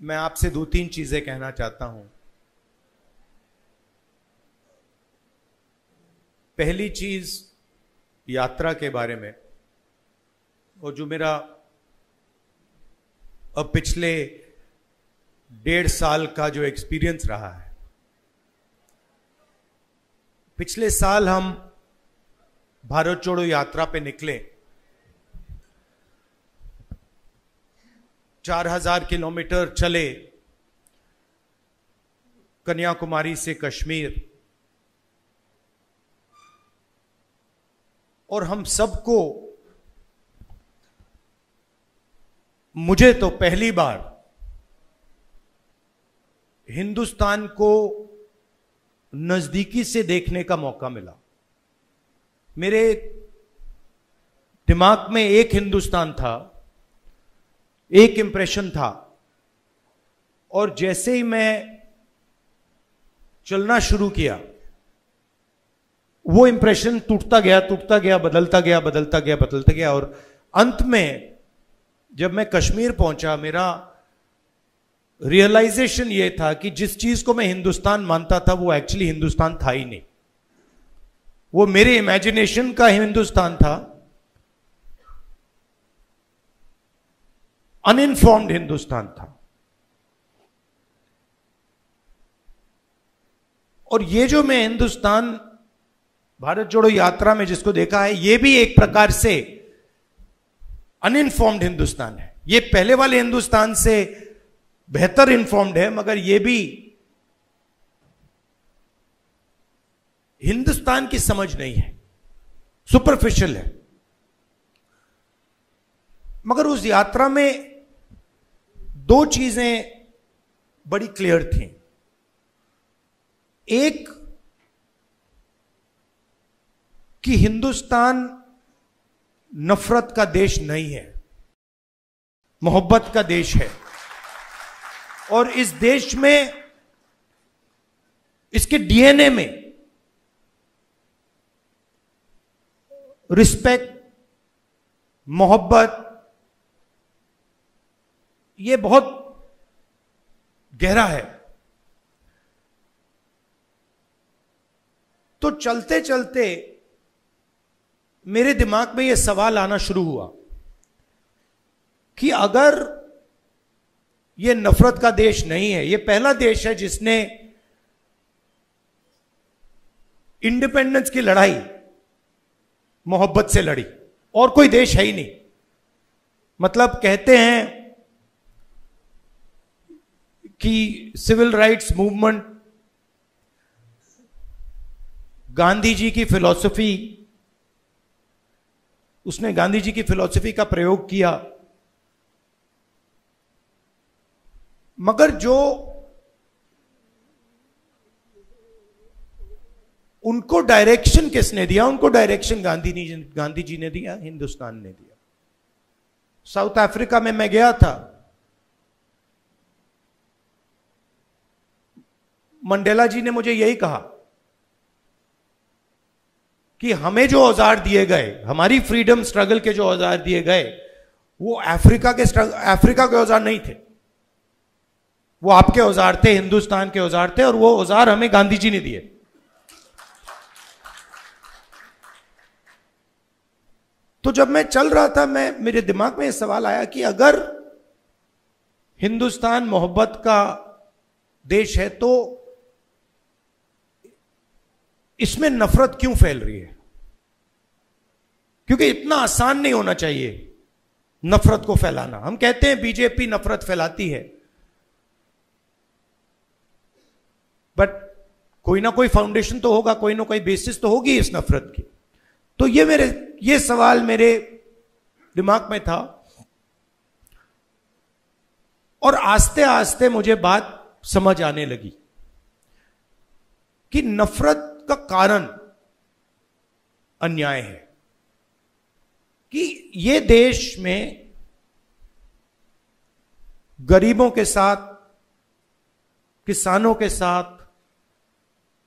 मैं आपसे दो तीन चीजें कहना चाहता हूं। पहली चीज यात्रा के बारे में, और जो मेरा अब पिछले 1.5 साल का जो एक्सपीरियंस रहा है। पिछले साल हम भारत जोड़ो यात्रा पे निकले। 4000 किलोमीटर चले कन्याकुमारी से कश्मीर, और हम सबको, मुझे तो पहली बार हिंदुस्तान को नजदीकी से देखने का मौका मिला। मेरे दिमाग में एक हिंदुस्तान था, एक इंप्रेशन था, और जैसे ही मैं चलना शुरू किया वो इंप्रेशन टूटता गया, बदलता गया, और अंत में जब मैं कश्मीर पहुंचा, मेरा रियलाइजेशन यह था कि जिस चीज को मैं हिंदुस्तान मानता था वो एक्चुअली हिंदुस्तान था ही नहीं। वो मेरे इमेजिनेशन का हिंदुस्तान था, अनइन्फॉर्म्ड हिंदुस्तान था। और ये जो मैं हिंदुस्तान भारत जोड़ो यात्रा में जिसको देखा है, ये भी एक प्रकार से अनइन्फॉर्म्ड हिंदुस्तान है। ये पहले वाले हिंदुस्तान से बेहतर इन्फॉर्म्ड है, मगर ये भी हिंदुस्तान की समझ नहीं है, सुपरफिशियल है। मगर उस यात्रा में दो चीजें बड़ी क्लियर थी। एक कि हिंदुस्तान नफरत का देश नहीं है, मोहब्बत का देश है। और इस देश में, इसके डीएनए में रिस्पेक्ट, मोहब्बत, ये बहुत गहरा है। तो चलते चलते मेरे दिमाग में यह सवाल आना शुरू हुआ कि अगर यह नफरत का देश नहीं है, यह पहला देश है जिसने इंडिपेंडेंस की लड़ाई मोहब्बत से लड़ी, और कोई देश है ही नहीं। मतलब कहते हैं कि civil rights movement, Gandhi ji की फिलॉसफी, उसने गांधी जी की फिलॉसफी का प्रयोग किया, मगर जो उनको डायरेक्शन किसने दिया? उनको डायरेक्शन गांधी जी ने दिया, हिंदुस्तान ने दिया। साउथ अफ्रीका में मैं गया था, मंडेला जी ने मुझे यही कहा कि हमें जो औजार दिए गए, हमारी फ्रीडम स्ट्रगल के जो औजार दिए गए, वो अफ्रीका के औजार नहीं थे, वो आपके औजार थे, हिंदुस्तान के औजार थे, और वो औजार हमें गांधी जी ने दिए। तो जब मैं चल रहा था, मेरे दिमाग में यह सवाल आया कि अगर हिंदुस्तान मोहब्बत का देश है तो इसमें नफरत क्यों फैल रही है? क्योंकि इतना आसान नहीं होना चाहिए नफरत को फैलाना। हम कहते हैं बीजेपी नफरत फैलाती है, बट कोई ना कोई फाउंडेशन तो होगा, कोई ना कोई बेसिस तो होगी इस नफरत की। तो ये सवाल मेरे दिमाग में था, और आस्ते आस्ते मुझे बात समझ आने लगी कि नफरत का कारण अन्याय है। कि ये देश में गरीबों के साथ, किसानों के साथ,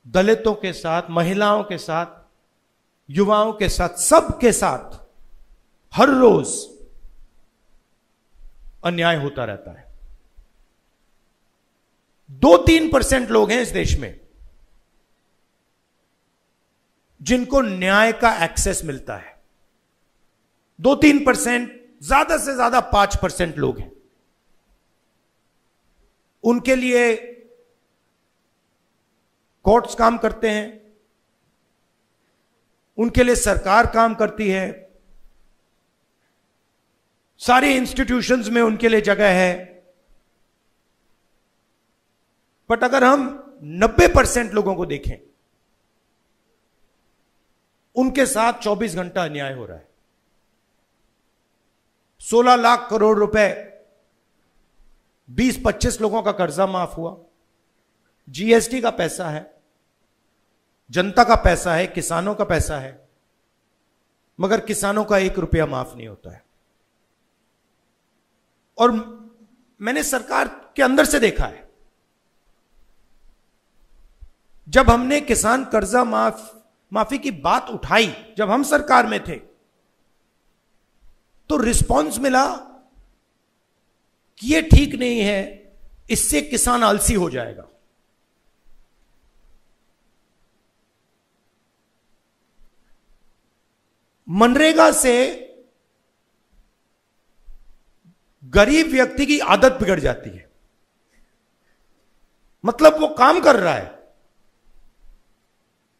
दलितों के साथ, महिलाओं के साथ, युवाओं के साथ, सबके साथ हर रोज अन्याय होता रहता है। 2-3% लोग हैं इस देश में जिनको न्याय का एक्सेस मिलता है। 2-3%, ज्यादा से ज्यादा 5% लोग हैं। उनके लिए कोर्ट्स काम करते हैं, उनके लिए सरकार काम करती है, सारी इंस्टीट्यूशंस में उनके लिए जगह है। बट अगर हम 90% लोगों को देखें, उनके साथ 24 घंटा अन्याय हो रहा है। 16 लाख करोड़ रुपए 20-25 लोगों का कर्जा माफ हुआ। जीएसटी का पैसा है, जनता का पैसा है, किसानों का पैसा है, मगर किसानों का 1 रुपया माफ नहीं होता है। और मैंने सरकार के अंदर से देखा है, जब हमने किसान कर्जा माफी की बात उठाई, जब हम सरकार में थे, तो रिस्पांस मिला कि यह ठीक नहीं है, इससे किसान आलसी हो जाएगा। मनरेगा से गरीब व्यक्ति की आदत बिगड़ जाती है। मतलब वो काम कर रहा है,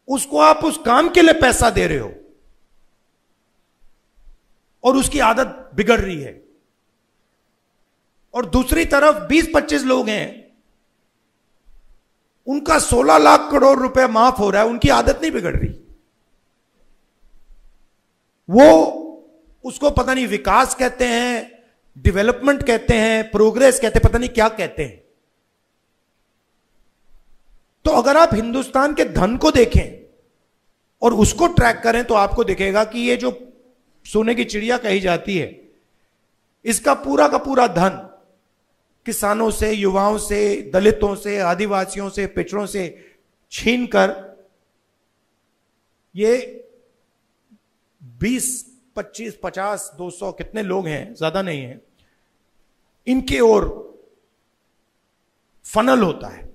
उसको आप उस काम के लिए पैसा दे रहे हो और उसकी आदत बिगड़ रही है। और दूसरी तरफ 20-25 लोग हैं, उनका 16 लाख करोड़ रुपए माफ हो रहा है, उनकी आदत नहीं बिगड़ रही। वो उसको पता नहीं विकास कहते हैं, डेवलपमेंट कहते हैं, प्रोग्रेस कहते हैं, पता नहीं क्या कहते हैं। तो अगर आप हिंदुस्तान के धन को देखें और उसको ट्रैक करें तो आपको दिखेगा कि ये जो सोने की चिड़िया कही जाती है, इसका पूरा का पूरा धन किसानों से, युवाओं से, दलितों से, आदिवासियों से, पिछड़ों से छीनकर ये 20, 25, 50, 200 कितने लोग हैं, ज्यादा नहीं है, इनके ओर फनल होता है।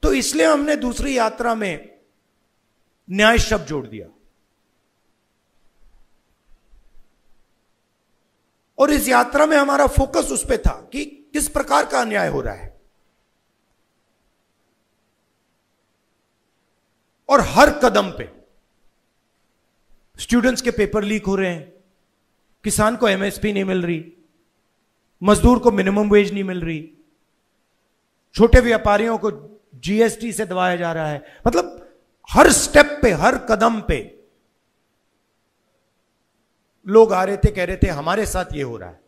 तो इसलिए हमने दूसरी यात्रा में न्याय शब्द जोड़ दिया। और इस यात्रा में हमारा फोकस उस पर था कि किस प्रकार का अन्याय हो रहा है। और हर कदम पे स्टूडेंट्स के पेपर लीक हो रहे हैं, किसान को एमएसपी नहीं मिल रही, मजदूर को मिनिमम वेज नहीं मिल रही, छोटे व्यापारियों को जीएसटी से दबाया जा रहा है। मतलब हर स्टेप पे, हर कदम पे लोग आ रहे थे, कह रहे थे हमारे साथ ये हो रहा है।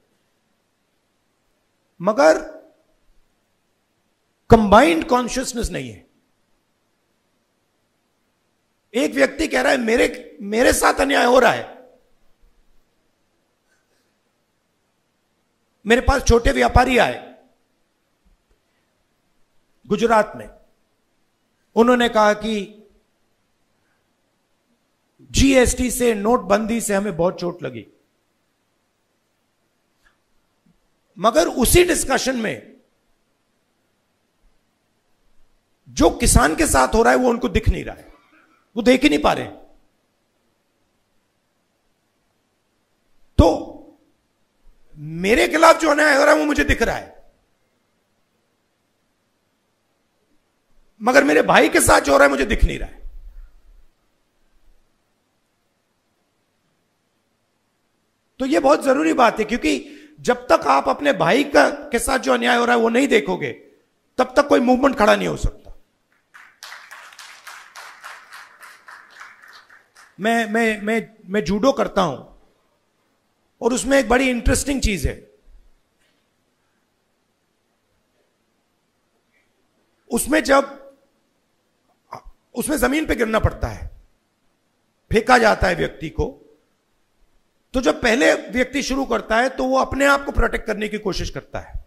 मगर कंबाइंड कॉन्शियसनेस नहीं है। एक व्यक्ति कह रहा है मेरे साथ अन्याय हो रहा है। मेरे पास छोटे व्यापारी आए गुजरात में, उन्होंने कहा कि जीएसटी से, नोटबंदी से हमें बहुत चोट लगी। मगर उसी डिस्कशन में जो किसान के साथ हो रहा है वो उनको दिख नहीं रहा है, वो देख ही नहीं पा रहे। तो मेरे खिलाफ जो अन्याय हो रहा है वो मुझे दिख रहा है, मगर मेरे भाई के साथ जो हो रहा है मुझे दिख नहीं रहा है। तो यह बहुत जरूरी बात है, क्योंकि जब तक आप अपने भाई के साथ जो अन्याय हो रहा है वो नहीं देखोगे, तब तक कोई मूवमेंट खड़ा नहीं हो सकता। मैं जूडो करता हूं और उसमें एक बड़ी इंटरेस्टिंग चीज है। उसमें जमीन पे गिरना पड़ता है, फेंका जाता है व्यक्ति को। तो जब पहले व्यक्ति शुरू करता है तो वो अपने आप को प्रोटेक्ट करने की कोशिश करता है।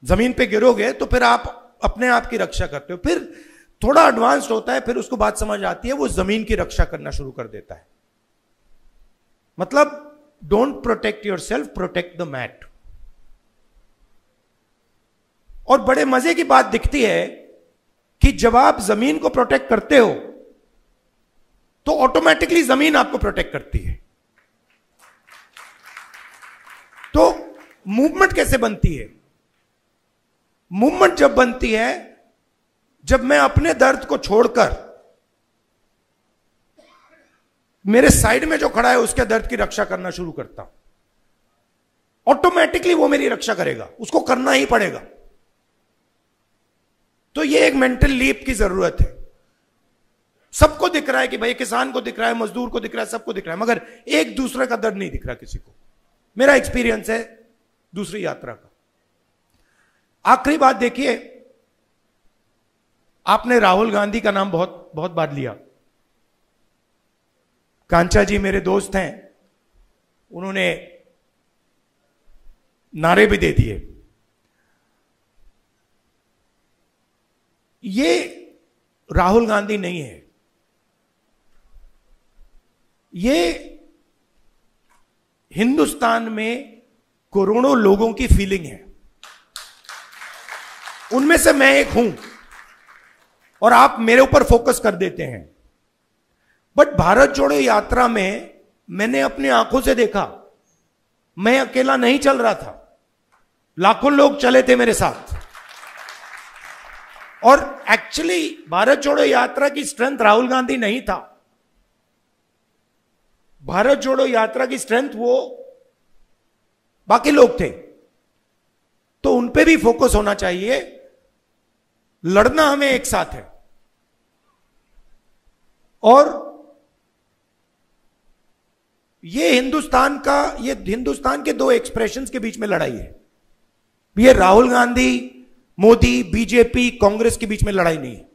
जमीन पे गिरोगे तो फिर आप अपने आप की रक्षा करते हो। फिर थोड़ा एडवांस्ड होता है, फिर उसको बात समझ आती है, वो जमीन की रक्षा करना शुरू कर देता है। मतलब don't protect yourself, protect the mat. और बड़े मजे की बात दिखती है कि जब आप जमीन को प्रोटेक्ट करते हो तो ऑटोमेटिकली जमीन आपको प्रोटेक्ट करती है। तो मूवमेंट कैसे बनती है? मूवमेंट जब बनती है जब मैं अपने दर्द को छोड़कर मेरे साइड में जो खड़ा है उसके दर्द की रक्षा करना शुरू करता हूं, ऑटोमेटिकली वो मेरी रक्षा करेगा, उसको करना ही पड़ेगा। तो ये एक मेंटल लीप की जरूरत है। सबको दिख रहा है कि भाई किसान को दिख रहा है, मजदूर को दिख रहा है, सबको दिख रहा है, मगर एक दूसरे का दर्द नहीं दिख रहा किसी को। मेरा एक्सपीरियंस है दूसरी यात्रा का। आखिरी बात देखिए, आपने राहुल गांधी का नाम बहुत बहुत बार लिया। कांचा जी मेरे दोस्त हैं, उन्होंने नारे भी दे दिए। ये राहुल गांधी नहीं है, ये हिंदुस्तान में करोड़ों लोगों की फीलिंग है। उनमें से मैं एक हूं और आप मेरे ऊपर फोकस कर देते हैं। बट भारत जोड़ो यात्रा में मैंने अपनी आंखों से देखा, मैं अकेला नहीं चल रहा था, लाखों लोग चले थे मेरे साथ। और एक्चुअली भारत जोड़ो यात्रा की स्ट्रेंथ राहुल गांधी नहीं था। भारत जोड़ो यात्रा की स्ट्रेंथ वो बाकी लोग थे। तो उन पे भी फोकस होना चाहिए। लड़ना हमें एक साथ है। और ये हिंदुस्तान के दो एक्सप्रेशंस के बीच में लड़ाई है। ये राहुल गांधी, मोदी, बीजेपी, कांग्रेस के बीच में लड़ाई नहीं है।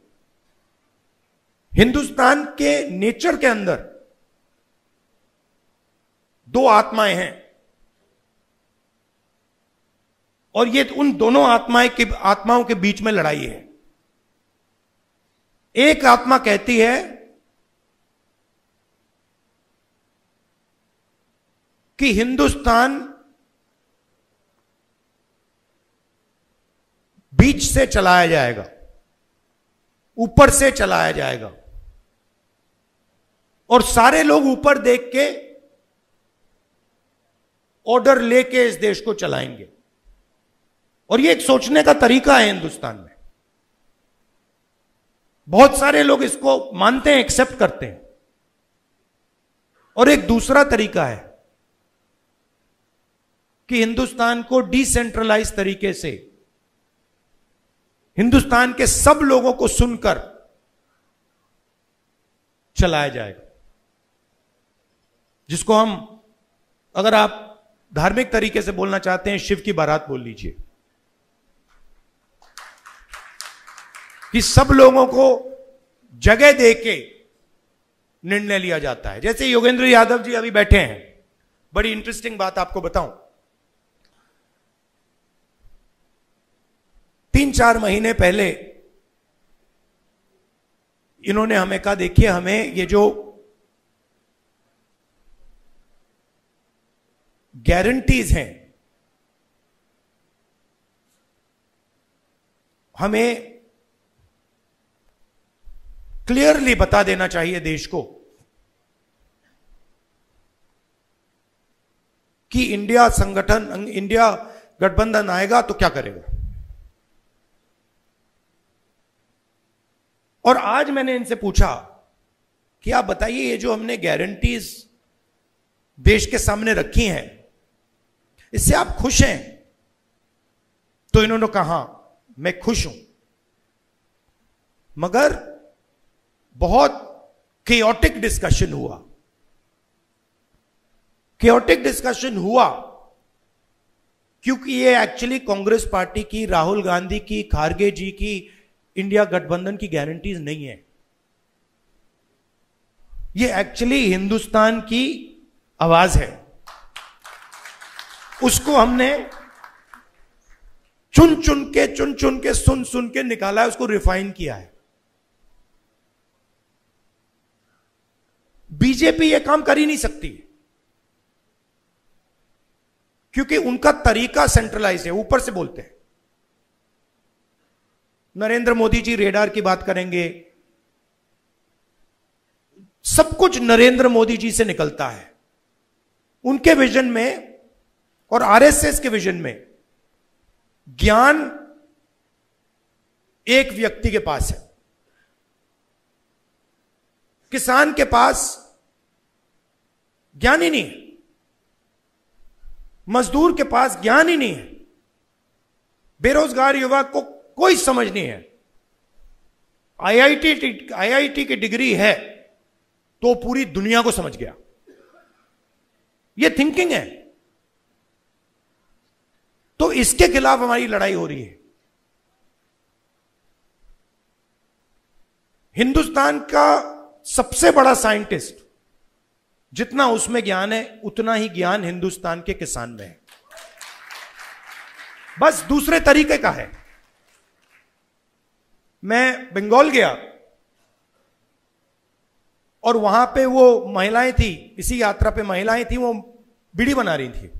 हिंदुस्तान के नेचर के अंदर दो आत्माएं हैं और ये उन दोनों आत्माओं के बीच में लड़ाई है। एक आत्मा कहती है कि हिंदुस्तान बीच से चलाया जाएगा, ऊपर से चलाया जाएगा और सारे लोग ऊपर देख के ऑर्डर लेके इस देश को चलाएंगे। और ये एक सोचने का तरीका है हिंदुस्तान में। बहुत सारे लोग इसको मानते हैं, एक्सेप्ट करते हैं। और एक दूसरा तरीका है कि हिंदुस्तान को डिसेंट्रलाइज तरीके से हिंदुस्तान के सब लोगों को सुनकर चलाया जाएगा, जिसको हम, अगर आप धार्मिक तरीके से बोलना चाहते हैं, शिव की बारात बोल लीजिए। कि सब लोगों को जगह देके निर्णय लिया जाता है। जैसे योगेंद्र यादव जी अभी बैठे हैं, बड़ी इंटरेस्टिंग बात आपको बताऊं। 3-4 महीने पहले इन्होंने हमें कहा, देखिए हमें ये जो गारंटीज हैं, हमें क्लियरली बता देना चाहिए देश को कि इंडिया गठबंधन आएगा तो क्या करेगा। और आज मैंने इनसे पूछा कि आप बताइए, ये जो हमने गारंटीज देश के सामने रखी हैं, इससे आप खुश हैं? तो इन्होंने कहा मैं खुश हूं, मगर बहुत केओटिक डिस्कशन हुआ। केओटिक डिस्कशन हुआ क्योंकि ये एक्चुअली कांग्रेस पार्टी की, राहुल गांधी की, खारगे जी की इंडिया गठबंधन की गारंटीज नहीं है। ये एक्चुअली हिंदुस्तान की आवाज है। उसको हमने चुन चुन के सुन सुन के निकाला है, उसको रिफाइन किया है। बीजेपी ये काम कर ही नहीं सकती क्योंकि उनका तरीका सेंट्रलाइज है, ऊपर से बोलते हैं। नरेंद्र मोदी जी रेडार की बात करेंगे, सब कुछ नरेंद्र मोदी जी से निकलता है। उनके विजन में और आरएसएस के विजन में ज्ञान एक व्यक्ति के पास है। किसान के पास ज्ञान ही नहीं है, मजदूर के पास ज्ञान ही नहीं है, बेरोजगार युवा को कोई समझ नहीं है। आईआईटी की डिग्री है तो पूरी दुनिया को समझ गया। यह थिंकिंग है। तो इसके खिलाफ हमारी लड़ाई हो रही है। हिंदुस्तान का सबसे बड़ा साइंटिस्ट, जितना उसमें ज्ञान है उतना ही ज्ञान हिंदुस्तान के किसान में है, बस दूसरे तरीके का है। मैं बंगाल गया और वहां पे वो महिलाएं थी, इसी यात्रा पे महिलाएं थी, वो बीड़ी बना रही थी।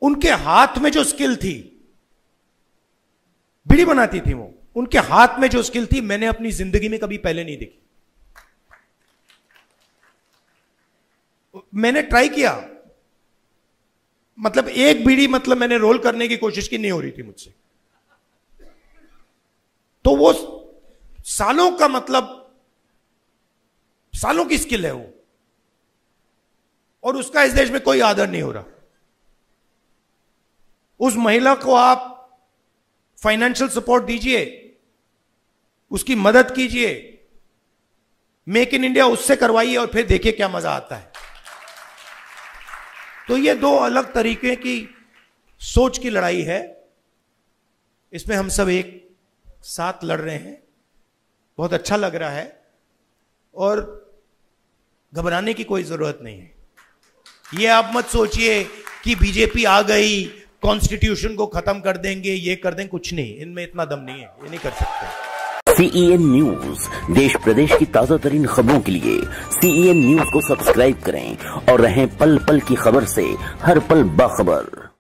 उनके हाथ में जो स्किल थी, बीड़ी बनाती थी वो, उनके हाथ में जो स्किल थी मैंने अपनी जिंदगी में कभी पहले नहीं देखी। मैंने ट्राई किया, मतलब एक बीड़ी मतलब मैंने रोल करने की कोशिश की, नहीं हो रही थी मुझसे। तो वो सालों का, मतलब सालों की स्किल है वो, और उसका इस देश में कोई आदर नहीं हो रहा। उस महिला को आप फाइनेंशियल सपोर्ट दीजिए, उसकी मदद कीजिए, मेक इन इंडिया उससे करवाइए और फिर देखिए क्या मजा आता है। तो ये दो अलग तरीके की सोच की लड़ाई है। इसमें हम सब एक साथ लड़ रहे हैं। बहुत अच्छा लग रहा है और घबराने की कोई जरूरत नहीं है। ये आप मत सोचिए कि बीजेपी आ गई, कॉन्स्टिट्यूशन को खत्म कर देंगे, ये कर देंगे, कुछ नहीं, इनमें इतना दम नहीं है, ये नहीं कर सकते। CEN न्यूज, देश प्रदेश की ताजा तरीन खबरों के लिए CEN न्यूज को सब्सक्राइब करें और रहें पल पल की खबर से हर पल बाखबर।